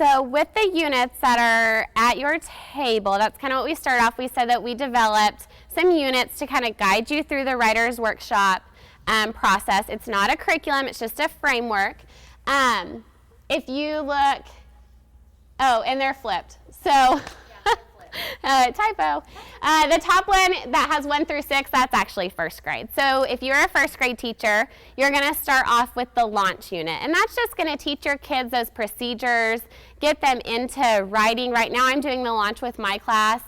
So with the units that are at your table, that's kind of what we started off. We said that we developed some units to kind of guide you through the writer's workshop process. It's not a curriculum, it's just a framework. If you look, oh, and they're flipped. So, typo. The top one that has 1 through 6, that's actually first grade. So if you're a first grade teacher, you're going to start off with the launch unit. And that's just going to teach your kids those procedures, get them into writing. Right now I'm doing the launch with my class.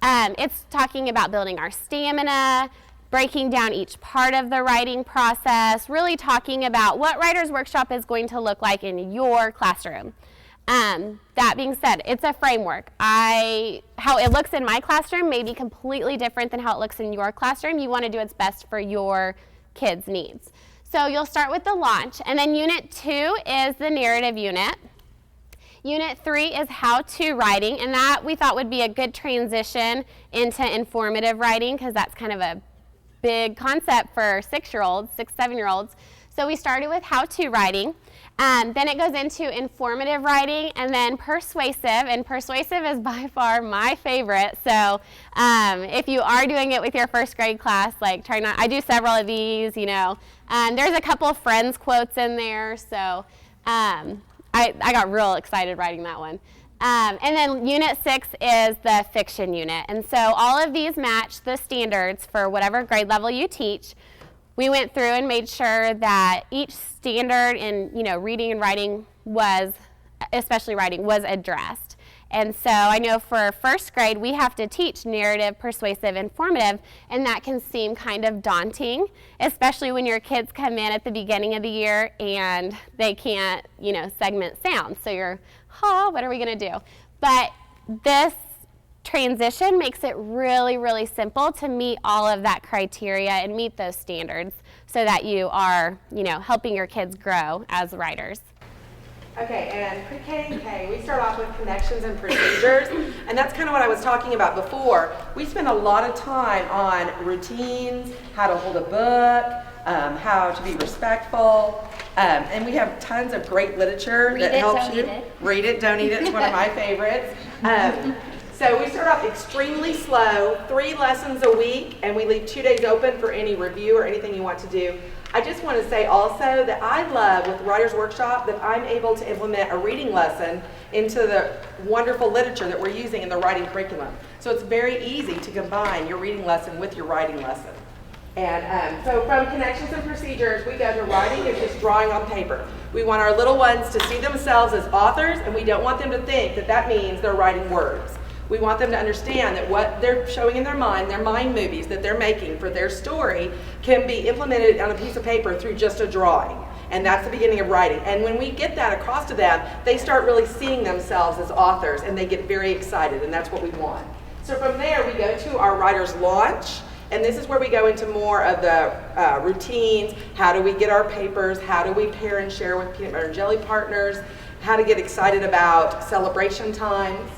It's talking about building our stamina, breaking down each part of the writing process, really talking about what Writer's Workshop is going to look like in your classroom. That being said, it's a framework. How it looks in my classroom may be completely different than how it looks in your classroom. You want to do what's best for your kids' needs. So you'll start with the launch, and then Unit 2 is the narrative unit. Unit 3 is how-to writing, and that we thought would be a good transition into informative writing because that's kind of a big concept for 6-year-olds, 6, 7-year-olds. So we started with how-to writing. Then it goes into informative writing and then persuasive, and persuasive is by far my favorite. So if you are doing it with your first grade class, like try not, I do several of these, you know. There's a couple of Friends quotes in there, so I got real excited writing that one. And then Unit 6 is the fiction unit, and so all of these match the standards for whatever grade level you teach. We went through and made sure that each standard in, you know, reading and writing was, especially writing, was addressed. And so I know for first grade we have to teach narrative, persuasive, informative, and that can seem kind of daunting, especially when your kids come in at the beginning of the year and they can't, you know, segment sound. So you're, what are we going to do? But this transition makes it really, really simple to meet all of that criteria and meet those standards so that you are, you know, helping your kids grow as writers. Okay, and pre-K and K, we start off with connections and procedures, and that's kind of what I was talking about before. We spend a lot of time on routines, how to hold a book, how to be respectful, and we have tons of great literature that helps you. Read it, don't eat it. It's one of my favorites. So we start off extremely slow, 3 lessons a week, and we leave 2 days open for any review or anything you want to do. I just want to say also that I love with Writer's Workshop that I'm able to implement a reading lesson into the wonderful literature that we're using in the writing curriculum. So it's very easy to combine your reading lesson with your writing lesson. And so from connections and procedures, we go to writing is just drawing on paper. We want our little ones to see themselves as authors, and we don't want them to think that that means they're writing words. We want them to understand that what they're showing in their mind movies that they're making for their story can be implemented on a piece of paper through just a drawing. And that's the beginning of writing. And when we get that across to them, they start really seeing themselves as authors and they get very excited, and that's what we want. So from there, we go to our writer's launch. And this is where we go into more of the routines. How do we get our papers? How do we pair and share with peanut butter and jelly partners? How to get excited about celebration times.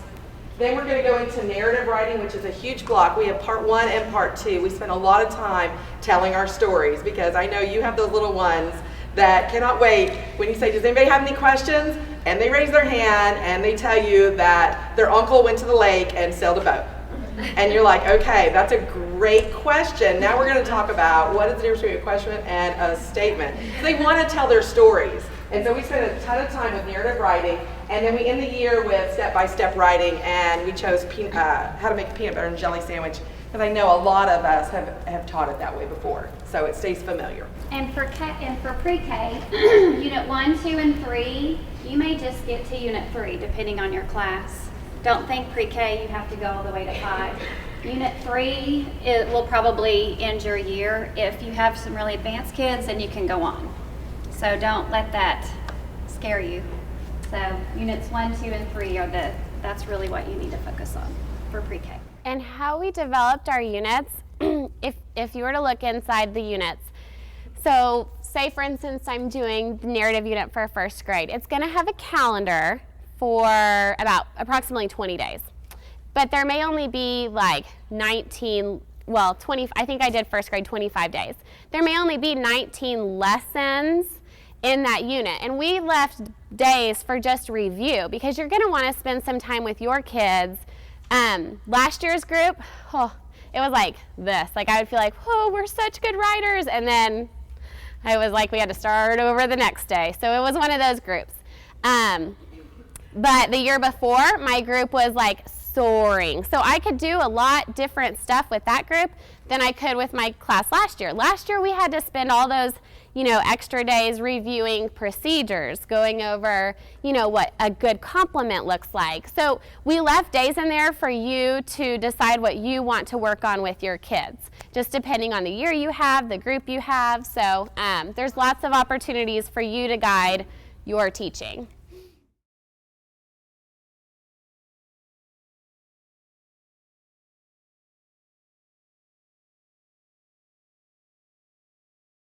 Then we're going to go into narrative writing, which is a huge block. We have part 1 and part 2. We spend a lot of time telling our stories because I know you have those little ones that cannot wait when you say, does anybody have any questions? And they raise their hand and they tell you that their uncle went to the lake and sailed a boat. And you're like, okay, that's a great question. Now we're going to talk about what is the difference between a question and a statement. They want to tell their stories. And so we spend a ton of time with narrative writing, and then we end the year with step-by-step writing, and we chose how to make a peanut butter and jelly sandwich, because I know a lot of us have taught it that way before, so it stays familiar. And for pre-K, Unit 1, 2, and 3, you may just get to Unit 3, depending on your class. Don't think pre-K, you have to go all the way to 5. Unit 3, it will probably end your year. If you have some really advanced kids, then you can go on. So don't let that scare you. So units 1, 2, and 3 are that's really what you need to focus on for pre-K. And how we developed our units, if you were to look inside the units, so say for instance I'm doing the narrative unit for first grade. It's going to have a calendar for about approximately 20 days. But there may only be like 20, I think I did first grade 25 days. There may only be 19 lessons in that unit. And we left days for just review because you're going to want to spend some time with your kids. Last year's group, it was like this. Like I would feel like, we're such good writers. And then I was like, we had to start over the next day. So it was one of those groups. But the year before, my group was like soaring. So I could do a lot different stuff with that group than I could with my class last year. Last year we had to spend all those, extra days reviewing procedures, going over, what a good compliment looks like. So we left days in there for you to decide what you want to work on with your kids, just depending on the year you have, the group you have. So there's lots of opportunities for you to guide your teaching.